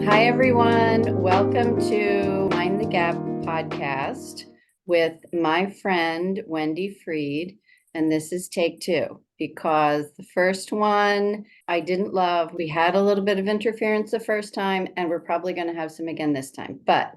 Hi, everyone. Welcome to Mind the Gap podcast with my friend, Wendy Freed. And this is take two because the first one I didn't love. We had a little bit of interference the first time, and we're probably going to have some again this time. But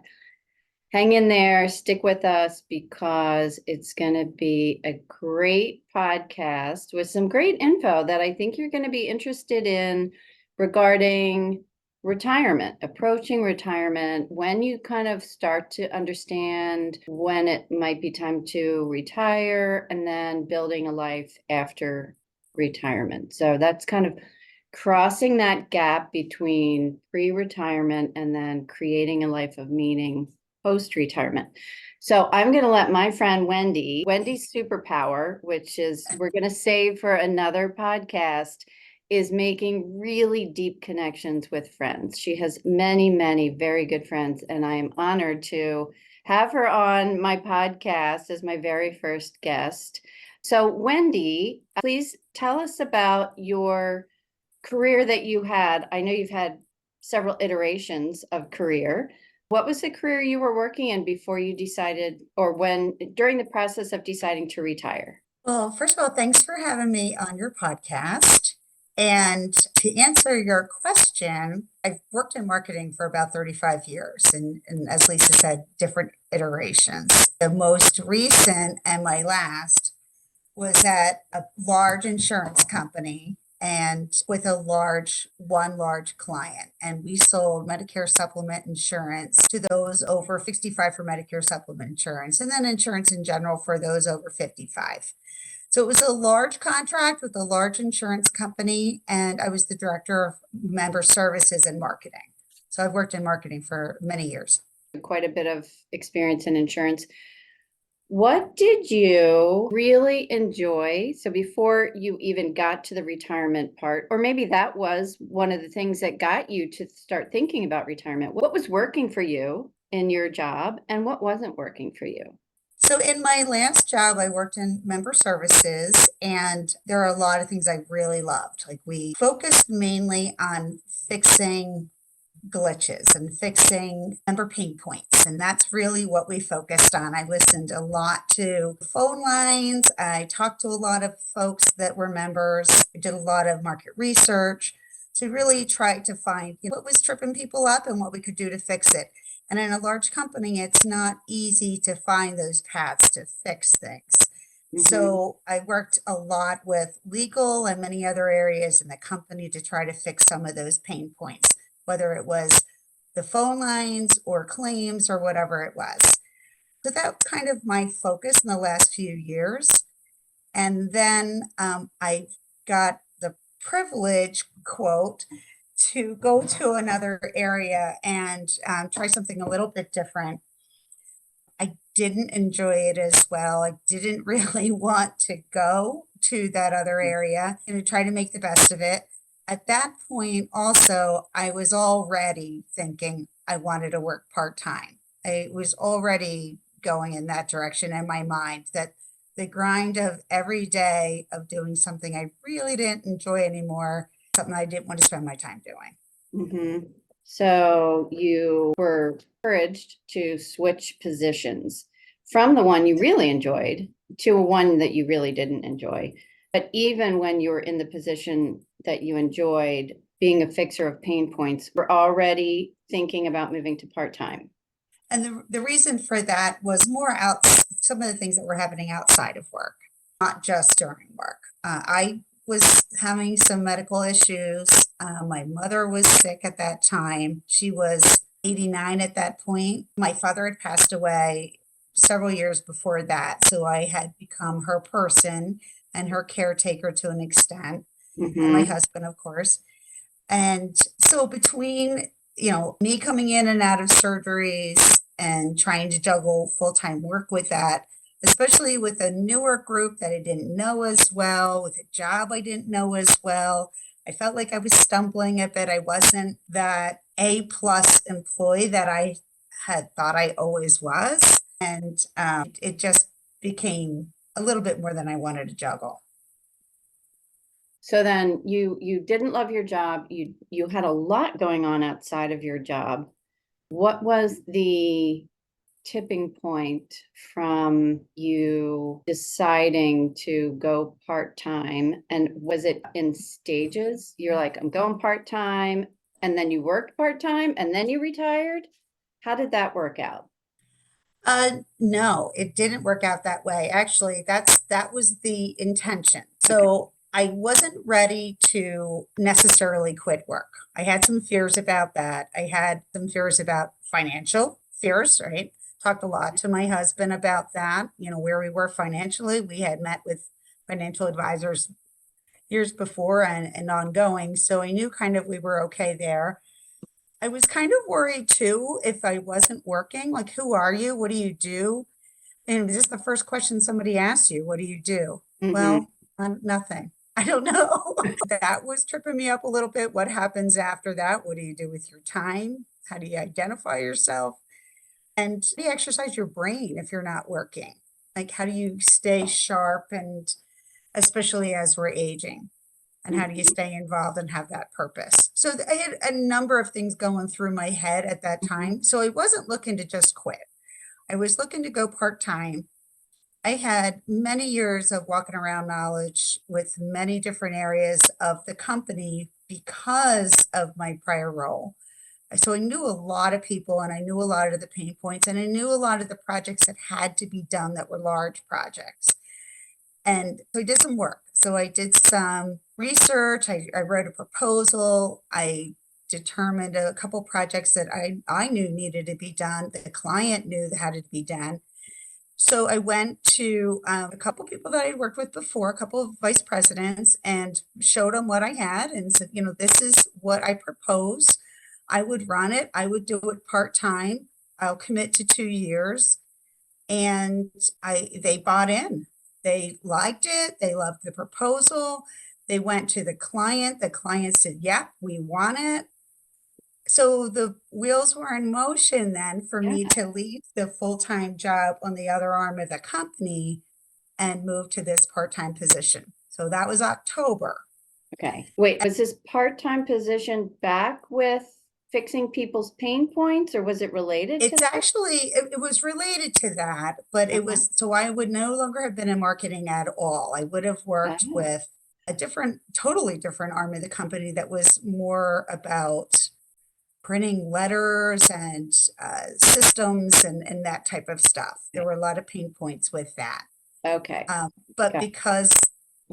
hang in there, stick with us because it's going to be a great podcast with some great info that I think you're going to be interested in regarding retirement, approaching retirement, when you kind of start to understand when it might be time to retire, and then building a life after retirement. So that's kind of crossing that gap between pre-retirement and then creating a life of meaning post-retirement. So I'm going to let my friend Wendy's superpower, which is we're going to save for another podcast, is making really deep connections with friends. She has many, many very good friends, and I am honored to have her on my podcast as my very first guest. So Wendy, please tell us about your career that you had. I know you've had several iterations of career. What was the career you were working in before you decided, or when, during the process of deciding to retire? Well, first of all, thanks for having me on your podcast. And to answer your question, I've worked in marketing for about 35 years, and as Lisa said, different iterations. The most recent and my last was at a large insurance company and with one large client. And we sold Medicare supplement insurance to those over 65 for Medicare supplement insurance, and then insurance in general for those over 55. So it was a large contract with a large insurance company, and I was the director of member services and marketing. So I've worked in marketing for many years. Quite a bit of experience in insurance. What did you really enjoy? So before you even got to the retirement part, or maybe that was one of the things that got you to start thinking about retirement. What was working for you in your job and what wasn't working for you? So in my last job, I worked in member services, and there are a lot of things I really loved. Like, we focused mainly on fixing glitches and fixing member pain points. And that's really what we focused on. I listened a lot to phone lines. I talked to a lot of folks that were members. I did a lot of market research. So really tried to find what was tripping people up and what we could do to fix it. And in a large company, it's not easy to find those paths to fix things. So I worked a lot with legal and many other areas in the company to try to fix some of those pain points, whether it was the phone lines or claims or whatever it was. So that was kind of my focus in the last few years. And then I got the privilege, quote, to go to another area and try something a little bit different. I didn't enjoy it as well. I didn't really want to go to that other area and try to make the best of it. At that point, also, I was already thinking I wanted to work part-time. I was already going in that direction in my mind, that the grind of every day of doing something I really didn't enjoy anymore, something I didn't want to spend my time doing. Mm-hmm. So you were encouraged to switch positions from the one you really enjoyed to one that you really didn't enjoy. But even when you were in the position that you enjoyed, being a fixer of pain points, we're already thinking about moving to part-time. And the reason for that was more out some of the things that were happening outside of work, not just during work. I was having some medical issues. My mother was sick at that time. She was 89 at that point. My father had passed away several years before that. So I had become her person and her caretaker to an extent, and my husband, of course. And so between, me coming in and out of surgeries and trying to juggle full-time work with that, especially with a newer group that I didn't know as well, with a job I didn't know as well, I felt like I was stumbling a bit. I wasn't that A-plus employee that I had thought I always was. And it just became a little bit more than I wanted to juggle. So then you didn't love your job. You had a lot going on outside of your job. What was the tipping point from you deciding to go part-time? And was it in stages? You're like, I'm going part-time, and then you worked part-time, and then you retired? How did that work out? No, it didn't work out that way. Actually, that was the intention. Okay. So I wasn't ready to necessarily quit work. I had some fears about that. I had some fears about financial fears, right? Talked a lot to my husband about that, where we were financially. We had met with financial advisors years before and ongoing. So I knew kind of we were okay there. I was kind of worried too if I wasn't working. Like, who are you? What do you do? And just the first question somebody asks you, what do you do? Mm-hmm. Well, nothing. I don't know. That was tripping me up a little bit. What happens after that? What do you do with your time? How do you identify yourself? And how do you exercise your brain if you're not working? Like, how do you stay sharp and especially as we're aging? And how do you Mm-hmm. stay involved and have that purpose? So I had a number of things going through my head at that Mm-hmm. time. So I wasn't looking to just quit. I was looking to go part time. I had many years of walking around knowledge with many different areas of the company because of my prior role. So I knew a lot of people and I knew a lot of the pain points and I knew a lot of the projects that had to be done that were large projects. And so I did some work. So I did some research. I wrote a proposal. I determined a couple projects that I knew needed to be done. The client knew that had to be done. So I went to a couple people that I'd worked with before, a couple of vice presidents, and showed them what I had and said, this is what I propose. I would run it. I would do it part time. I'll commit to 2 years. And they bought in. They liked it. They loved the proposal. They went to the client. The client said, "Yep, we want it." So the wheels were in motion then for me Yeah. to leave the full-time job on the other arm of the company and move to this part-time position. So that was October. Okay. Wait, was this part-time position back with fixing people's pain points, or was it related to It's that? actually, it was related to that, but it Uh-huh. was, so I would no longer have been in marketing at all. I would have worked Oh, with a different, totally different arm of the company that was more about printing letters and systems and that type of stuff. There okay. were a lot of pain points with that. Okay. But Got because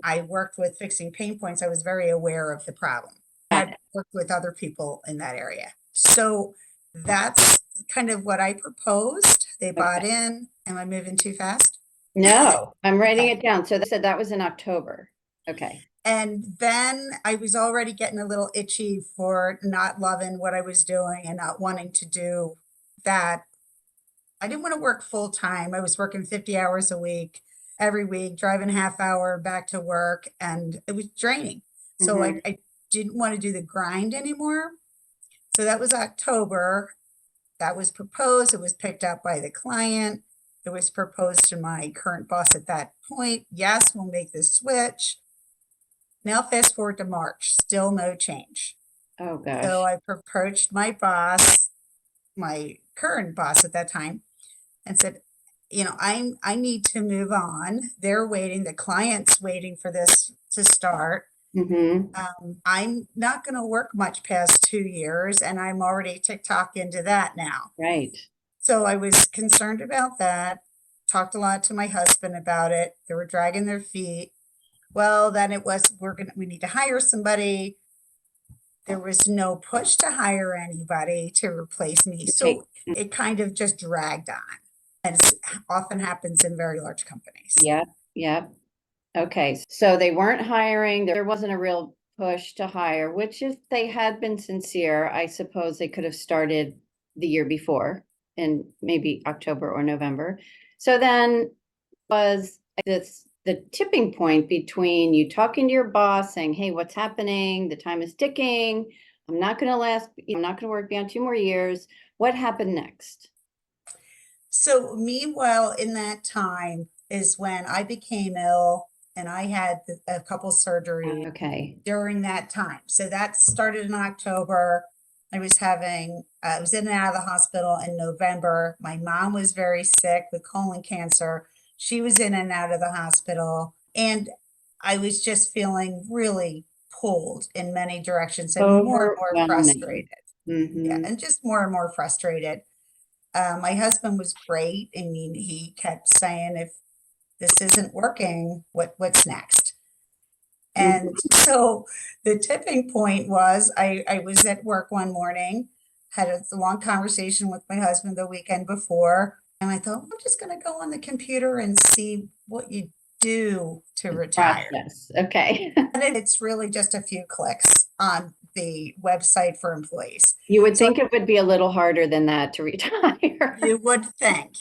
I worked with fixing pain points, I was very aware of the problem. I got had it. worked with other people in that area. So that's kind of what I proposed. They bought Okay. in. Am I moving too fast? No, I'm writing Okay. it down. So they said that was in October. Okay. And then I was already getting a little itchy for not loving what I was doing and not wanting to do that. I didn't want to work full time. I was working 50 hours a week, every week, driving a half hour back to work, and it was draining. So Mm-hmm. I didn't want to do the grind anymore. So that was October. That was proposed. It was picked up by the client. It was proposed to my current boss at that point. Yes, we'll make this switch. Now, fast forward to March, still no change. Oh So gosh. I approached my boss, my current boss at that time, and said, I need to move on. They're waiting, the client's waiting for this to start. Mm-hmm. I'm not going to work much past 2 years, and I'm already TikTok into that now. Right. So I was concerned about that. Talked a lot to my husband about it. They were dragging their feet. Well, then it was we need to hire somebody. There was no push to hire anybody to replace me. Okay. So it kind of just dragged on, as often happens in very large companies. Yep. Yep. Okay. So they weren't hiring. There wasn't a real push to hire, which if they had been sincere, I suppose they could have started the year before in maybe October or November. So then was this the tipping point between you talking to your boss saying, "Hey, what's happening? The time is ticking. I'm not going to last, I'm not going to work beyond 2 more years." What happened next? So, meanwhile, in that time is when I became ill. and I had a couple surgeries Okay. during that time. So that started in October. I was in and out of the hospital in November. My mom was very sick with colon cancer. She was in and out of the hospital. And I was just feeling really pulled in many directions and more and more Overwhelming. frustrated. Yeah, Hmm. and just more and more frustrated. My husband was great. I mean, he kept saying, if this isn't working, what's next? And Hmm. so the tipping point was I was at work one morning, had a long conversation with my husband the weekend before, and I thought, I'm just going to go on the computer and see what you do to retire. Process. Okay. And it's really just a few clicks on the website for employees. You would So think it would be a little harder than that to retire. you would think.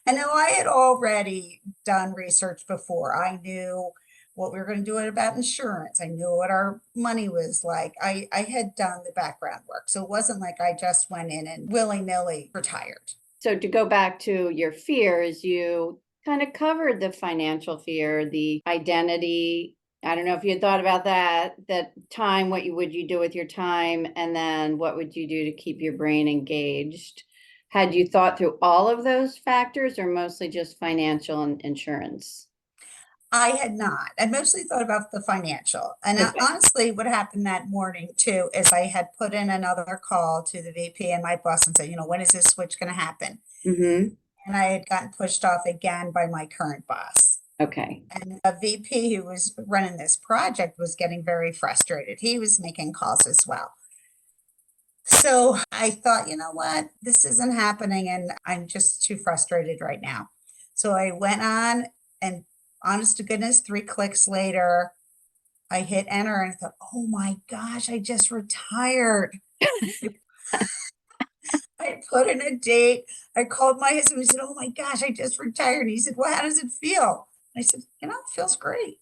And now I had already done research before. I knew what we were going to do about insurance. I knew what our money was like. I had done the background work. So it wasn't like I just went in and willy-nilly retired. So to go back to your fears, you kind of covered the financial fear, the identity. I don't know if you had thought about that time, what would you do with your time? And then what would you do to keep your brain engaged? Had you thought through all of those factors or mostly just financial and insurance? I had not. I mostly thought about the financial. And Okay. honestly, what happened that morning too is I had put in another call to the VP and my boss and said, when is this switch going to happen? Mm-hmm. And I had gotten pushed off again by my current boss. Okay. And a VP who was running this project was getting very frustrated. He was making calls as well. So I thought, you know what? This isn't happening and I'm just too frustrated right now. So I went on and honest to goodness, 3 clicks later, I hit enter and I thought, oh my gosh, I just retired. I put in a date. I called my husband and said, oh my gosh, I just retired. And he said, well, how does it feel? And I said, it feels great.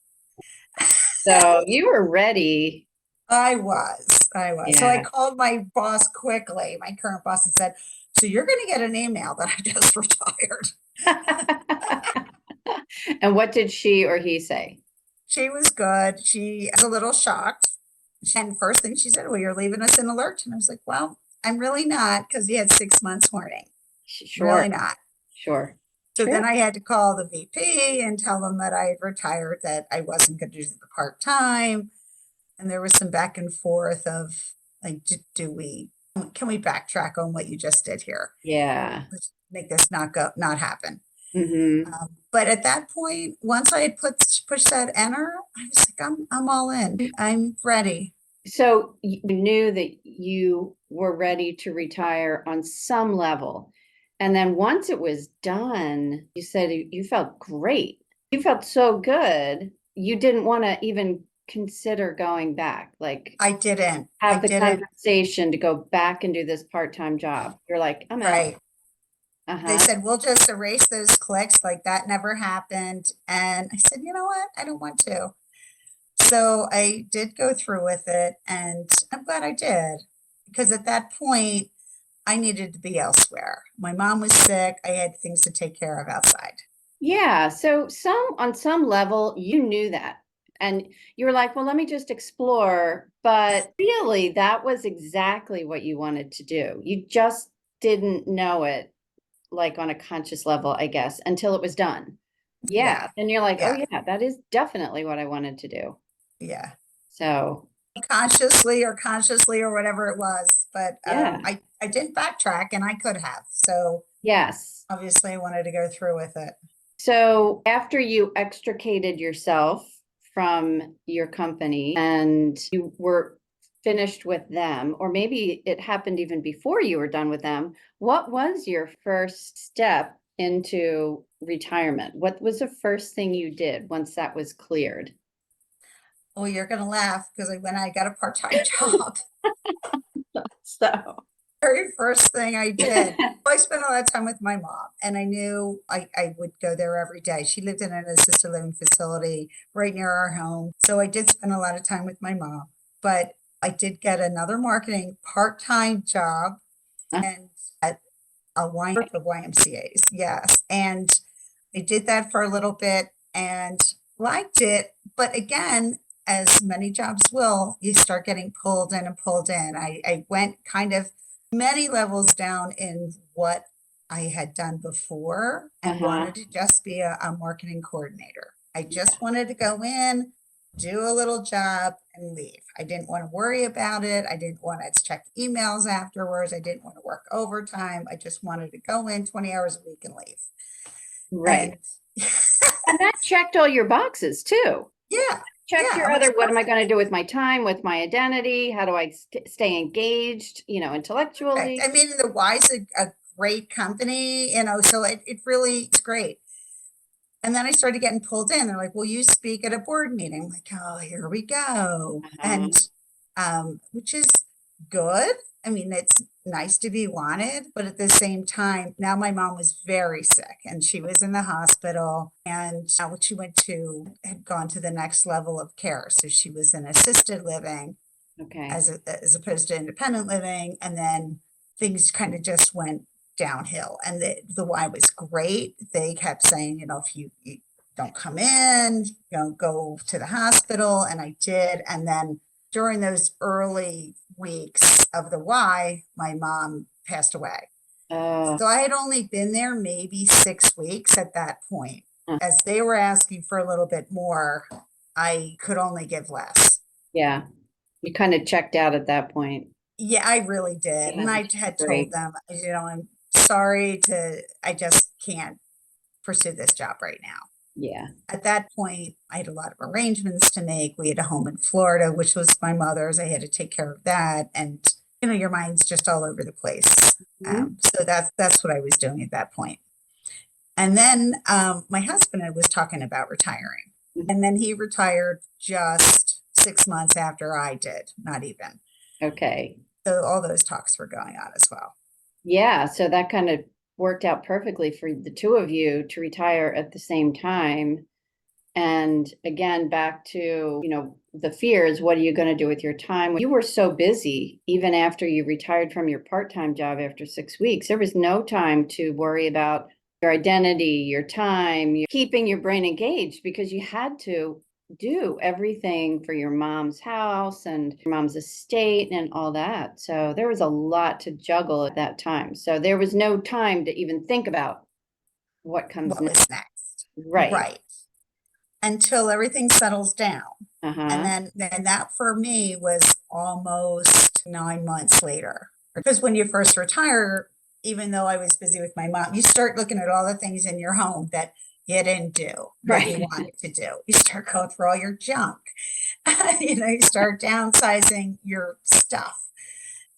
So you were ready. I was. I was. So I Yeah. called my boss quickly, my current boss, and said, so you're going to get an email that I just retired. And what did she or he say? She was good. She was a little shocked. And first thing she said, well, you're leaving us in a lurch. And I was like, well, I'm really not because he had 6 months warning. Sure, Really not. sure. So True. then I had to call the VP and tell them that I had retired, that I wasn't going to do the part time. And there was some back and forth of like, can we backtrack on what you just did here? Yeah. Let's make this not happen. Hmm. But at that point, once I had pushed that enter, I was like, I'm all in. I'm ready. So you knew that you were ready to retire on some level. And then once it was done, you said you felt great. You felt so good. You didn't want to even consider going back, like I didn't. I have the didn't. conversation to go back and do this part-time job. You're like, I'm out. Right. They Uh-huh. said, we'll just erase those clicks. Like that never happened. And I said, you know what? I don't want to. So I did go through with it and I'm glad I did because at that point I needed to be elsewhere. My mom was sick. I had things to take care of outside. Yeah, so on some level you knew that. And you were like, well, let me just explore. But really, that was exactly what you wanted to do. You just didn't know it like on a conscious level, I guess, until it was done. Yeah. Yeah. And you're like, oh Yeah. yeah, that is definitely what I wanted to do. Yeah. So Consciously or whatever it was. But yeah. I didn't backtrack and I could have. So Yes. obviously I wanted to go through with it. So after you extricated yourself from your company and you were finished with them, or maybe it happened even before you were done with them, what was your first step into retirement? What was the first thing you did once that was cleared? Oh, you're going to laugh because when I got a part-time job, So, very first thing I did, I spent a lot of time with my mom and I knew I would go there every day. She lived in an assisted living facility right near our home. So I did spend a lot of time with my mom, but I did get another marketing part-time job and at the YMCA's. Yes. And I did that for a little bit and liked it. But again, as many jobs will, you start getting pulled in and pulled in. I went kind of many levels down in what I had done before and Uh-huh. wanted to just be a marketing coordinator. I just wanted to go in, do a little job and leave. I didn't want to worry about it. I didn't want to check emails afterwards. I didn't want to work overtime. I just wanted to go in 20 hours a week and leave. Right. And And that checked all your boxes too. yeah, Checked yeah, your it was other, what am I going to perfect. do with my time, with my identity? How do I stay engaged, Perfect. intellectually? I mean, the Y's a great company, so it really is great. And then I started getting pulled in. They're like, "Will you speak at a board meeting?" I'm like, "Oh, here we go." Uh-huh. And which is good. I mean, it's nice to be wanted, but at the same time, now my mom was very sick and she was in the hospital. And what she went to had gone to the next level of care. So she was in assisted living Okay. as opposed to independent living. And then things kind of just went downhill. And the Y was great. They kept saying, if you don't come in, go to the hospital. And I did. And then during those early weeks of the Y, my mom passed away. Uh, So I had only been there maybe 6 weeks at that point. uh, As they were asking for a little bit more, I could only give less. yeah. You kind of checked out at that point. Yeah, I really did. Yeah, And I take a had told break. them, I'm sorry I just can't pursue this job right now. Yeah. At that point, I had a lot of arrangements to make. We had a home in Florida, which was my mother's. I had to take care of that. And, your mind's just all over the place. Mhm. So that's what I was doing at that point. And then my husband was talking about retiring. Mhm. And then he retired just 6 months after I did, not even. Okay. So all those talks were going on as well. Yeah. So that kind of worked out perfectly for the two of you to retire at the same time. And again, back to, the fears, what are you going to do with your time? You were so busy, even after you retired from your part-time job after 6 weeks, there was no time to worry about your identity, your time, your keeping your brain engaged because you had to do everything for your mom's house and your mom's estate and all that. So there was a lot to juggle at that time. So there was no time to even think about what comes What next. was next? Right. Right. Until everything settles down. And Uh-huh. then that for me was almost 9 months later. Because when you first retire, even though I was busy with my mom, you start looking at all the things in your home that you didn't do that you Right. wanted to do. You start going through all your junk. You start downsizing your stuff.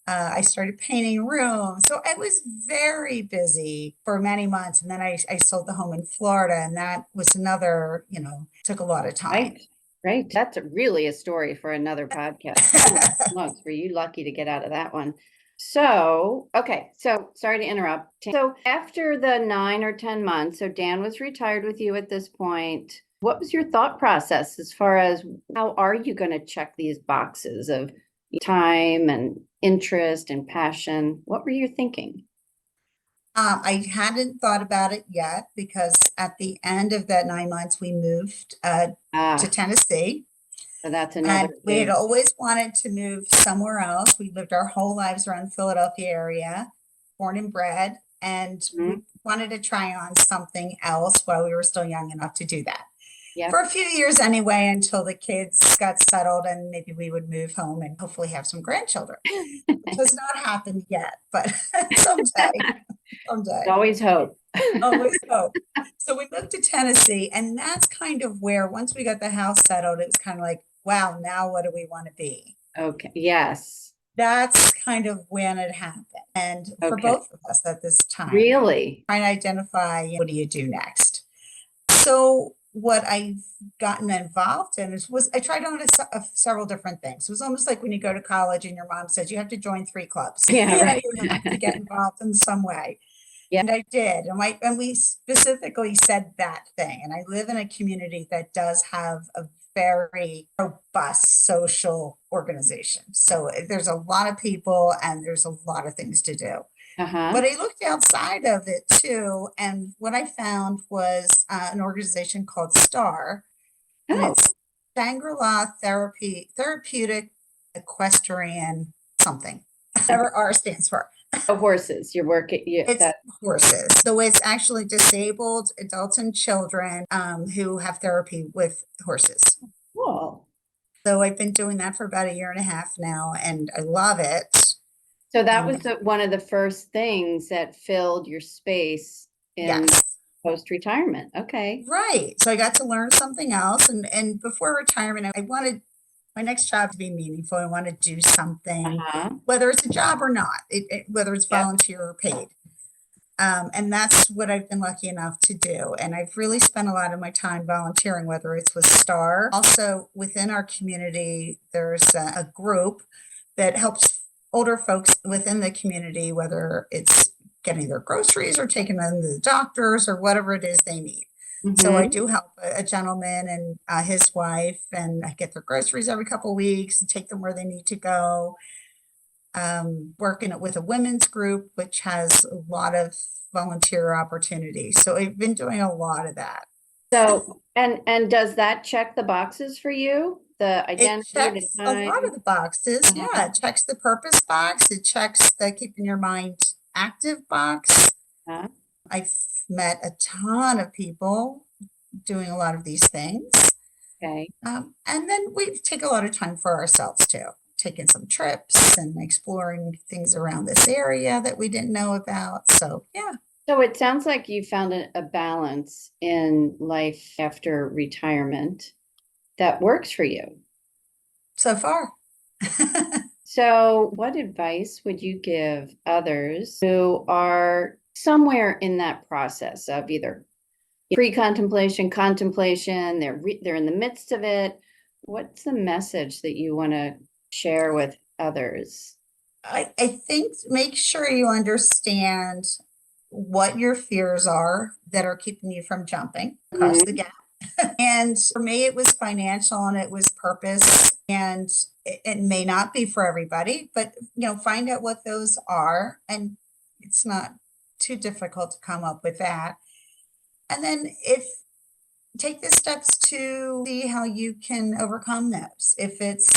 I started painting rooms. So I was very busy for many months. And then I sold the home in Florida, and that was another, took a lot of time. Right, right. That's really a story for another podcast. Holy smokes, were you lucky to get out of that one? So, okay, so sorry to interrupt. So after the 9 or 10 months, so Dan was retired with you at this point. What was your thought process as far as how are you going to check these boxes of time and interest and passion? What were you thinking? I hadn't thought about it yet because at the end of that 9 months, we moved to Ah, Tennessee. so that's another And we had big, always wanted to move somewhere else. We lived our whole lives around the Philadelphia area, born and bred, and we Mhm. wanted to try on something else while we were still young enough to do that. For Yep. a few years anyway, until the kids got settled and maybe we would move home and hopefully have some grandchildren, which has not happened yet, but someday, someday, Always hope. always hope. So we moved to Tennessee, and that's kind of where once we got the house settled, it was kind of like, wow, now what do we want to be? Okay, yes. That's kind of when it happened. And for Okay. both of us at this time, Really? trying to identify what do you do next? So what I've gotten involved in was I tried on several different things. It was almost like when you go to college and your mom says you have to join 3 clubs. Yeah, right. You have to get involved in some way. Yeah. And I did. And we specifically said that thing. And I live in a community that does have a very robust social organization. So there's a lot of people and there's a lot of things to do. Uh-huh. But I looked outside of it too. And what I found was an organization called STAR. and Oh, it's Shangri-La Therapeutic Equestrian something. Whatever R stands for. oh, horses. You're working. Yeah, It's that horses. So it's actually disabled adults and children who have therapy with horses. cool. So I've been doing that for about a year and a half now, and I love it. So that was And one of the first things that filled your space in yes, post-retirement. Okay. right. So I got to learn something else. And before retirement, I wanted my next job to be meaningful. I want to do something, Uh-huh. whether it's a job or not, whether it's Yep. volunteer or paid. And that's what I've been lucky enough to do. And I've really spent a lot of my time volunteering, whether it's with STAR. Also, within our community, there's a group that helps older folks within the community, whether it's getting their groceries or taking them to the doctors or whatever it is they need. So I Mm-hmm. do help a gentleman and his wife, and I get their groceries every couple of weeks and take them where they need to go. Working with a women's group, which has a lot of volunteer opportunities. So I've been doing a lot of that. So, and does that check the boxes for you? The It identity, the checks a lot of time? the boxes. Uh-huh. Yeah, it checks the purpose box. It checks the keeping your mind active box. Uh-huh. I've met a ton of people doing a lot of these things. Okay. And then we take a lot of time for ourselves too, taking some trips and exploring things around this area that we didn't know about. So, yeah, So it sounds like you found a balance in life after retirement that works for you. so far. So, what advice would you give others who are somewhere in that process of either pre-contemplation, contemplation, they're in the midst of it? What's the message that you want to share with others? I think make sure you understand what your fears are that are keeping you from jumping across the Mhm. gap. And for me, it was financial and it was purpose. And it may not be for everybody, but find out what those are. And it's not too difficult to come up with that. And then if take the steps to see how you can overcome those. If it's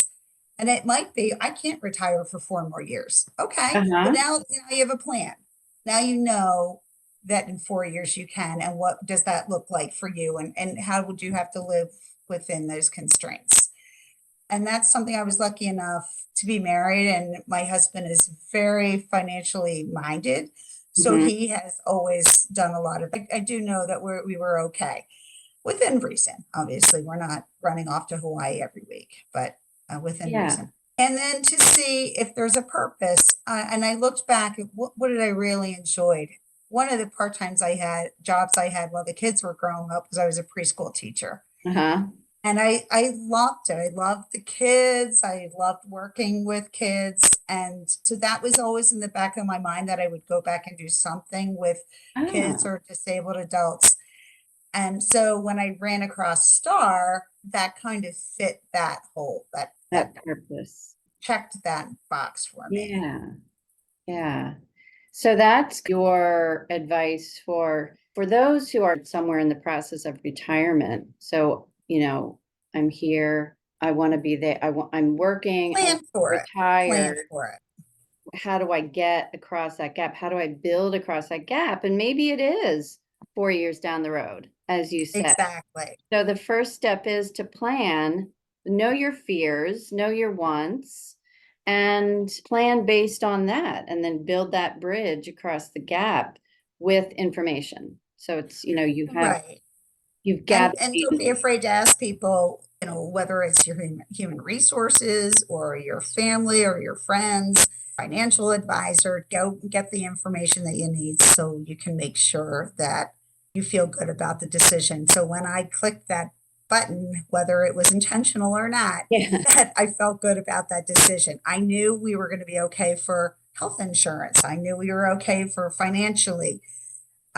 and it might be, I can't retire for 4 more years. Okay. Well, Uh-huh. now you have a plan. Now you know that in 4 years you can. And what does that look like for you? And how would you have to live within those constraints? And that's something I was lucky enough to be married. And my husband is very financially minded. So Mhm. he has always done a lot of, I do know that we were okay within reason. Obviously, we're not running off to Hawaii every week, but within Yeah. reason. And then to see if there's a purpose. And I looked back at what did I really enjoyed. One of the part times I had jobs I had while the kids were growing up was I was a preschool teacher. Uh-huh. And I loved it. I loved the kids. I loved working with kids. And so that was always in the back of my mind that I would go back and do something with kids Ah, or disabled adults. And so when I ran across Star, that kind of fit that hole, that that purpose. checked that box for me. Yeah. Yeah. So that's your advice for those who are somewhere in the process of retirement. So, I'm here, I want to be there, I'm working, I want Plan to for it. Plan retire. for it. How do I get across that gap? How do I build across that gap? And maybe it is 4 years down the road, as you said. Exactly. So the first step is to plan, know your fears, know your wants, and plan based on that, and then build that bridge across the gap with information. So it's, Right. you've gathered And don't be the, afraid to ask people, whether it's your human resources or your family or your friends, financial advisor, go get the information that you need so you can make sure that you feel good about the decision. So when I clicked that button, whether it was intentional or not, yeah. that I felt good about that decision. I knew we were going to be okay for health insurance. I knew we were okay for financially.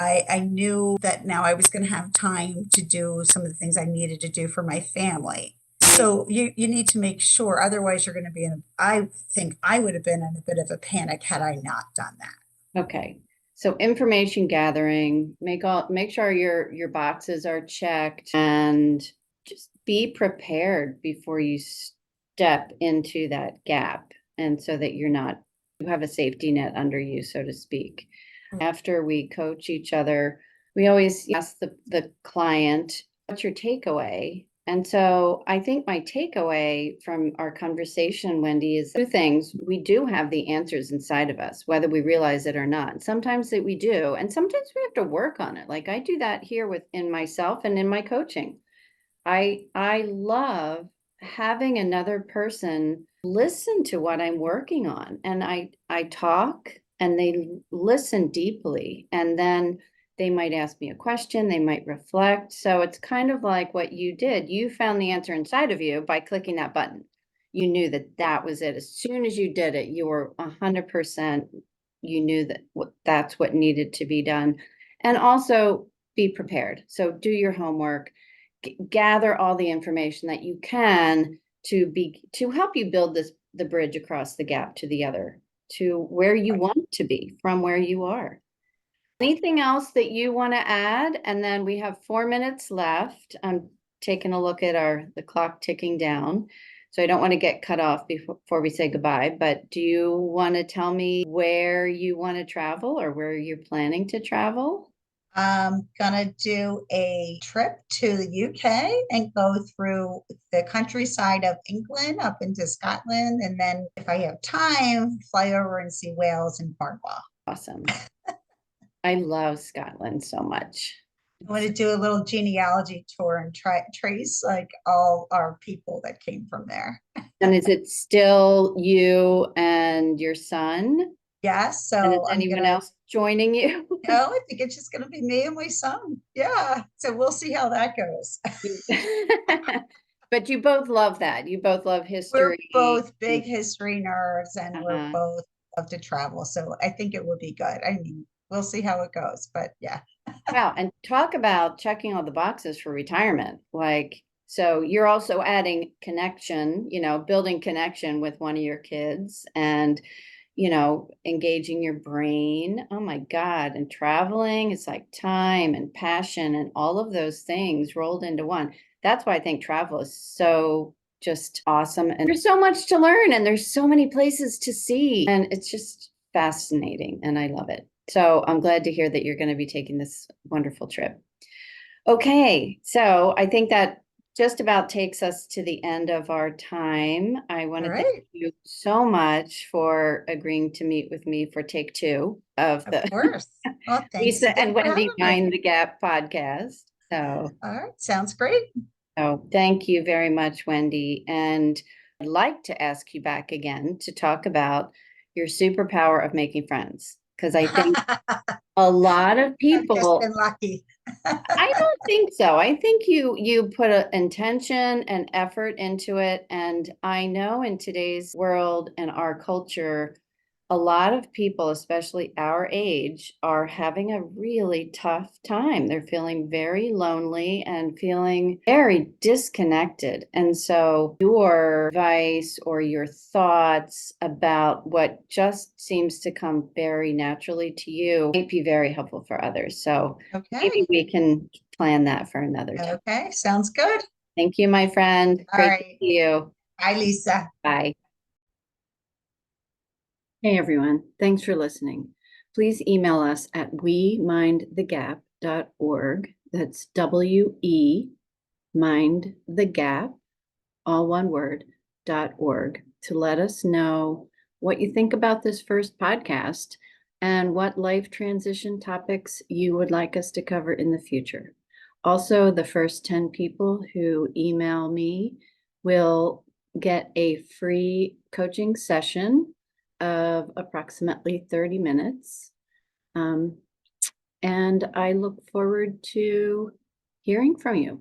I knew that now I was going to have time to do some of the things I needed to do for my family. Right. So you need to make sure, otherwise you're going to be I think I would have been in a bit of a panic had I not done that. Okay. So information gathering, make sure your boxes are checked and just be prepared before you step into that gap, and so that you have a safety net under you, so to speak. After we coach each other, we always ask the client, what's your takeaway? And so I think my takeaway from our conversation, Wendy, is two things. We do have the answers inside of us, whether we realize it or not. Sometimes that we do, and sometimes we have to work on it. Like I do that here within myself and in my coaching. I love having another person listen to what I'm working on. And I talk and they listen deeply. And then they might ask me a question, they might reflect. So it's kind of like what you did. You found the answer inside of you by clicking that button. You knew that that was it. As soon as you did it, you were 100%, you knew that that's what needed to be done. And also be prepared. So do your homework, gather all the information that you can to help you build the bridge across the gap to the other, to where you want to be from where you are. Anything else that you want to add? And then we have 4 minutes left. I'm taking a look at the clock ticking down. So I don't want to get cut off before we say goodbye, but do you want to tell me where you want to travel or where you're planning to travel? I'm gonna do a trip to the UK and go through the countryside of England up into Scotland, and then if I have time, fly over and see Wales and Cornwall. Awesome. I love Scotland so much. I want to do a little genealogy tour and trace like all our people that came from there. And is it still you and your son? Yes, And is so I'm anyone gonna, else joining you? no, I think it's just gonna be me and my son. Yeah, so we'll see how that goes. But you both love that. You both love We're history. both big history nerds and we're Uh-huh. both love to travel. So I think it will be good. I mean, we'll see how it goes, but yeah. Wow. And talk about checking all the boxes for retirement. Like, so you're also adding connection, building connection with one of your kids and, engaging your brain. Oh my God. And traveling, it's like time and passion and all of those things rolled into one. That's why I think travel is so just awesome. And there's so much to learn and there's so many places to see. And it's just fascinating and I love it. So I'm glad to hear that you're going to be taking this wonderful trip. Okay, so I think that just about takes us to the end of our time. I want All to thank right. you so much for agreeing to meet with me for take two of Of the course. Well, thanks Lisa again and for having Wendy me. Mind the Gap podcast. All right. Sounds great. Thank you very much, Wendy. And I'd like to ask you back again to talk about your superpower of making friends. Because I think a lot of I've just people, been lucky. I don't think so. I think you put an intention and effort into it. And I know in today's world and our culture, a lot of people, especially our age, are having a really tough time. They're feeling very lonely and feeling very disconnected. And so your advice or your thoughts about what just seems to come very naturally to you might be very helpful for others. So maybe Okay. we can plan that for another time. Okay. Sounds good. Thank you, my friend. All Great to right. see you. Bye, Lisa. Bye. Hey everyone, thanks for listening. Please email us at wemindthegap.org. That's WE mind the gap, all one word, .org, to let us know what you think about this first podcast and what life transition topics you would like us to cover in the future. Also, the first 10 people who email me will get a free coaching session of approximately 30 minutes. And I look forward to hearing from you.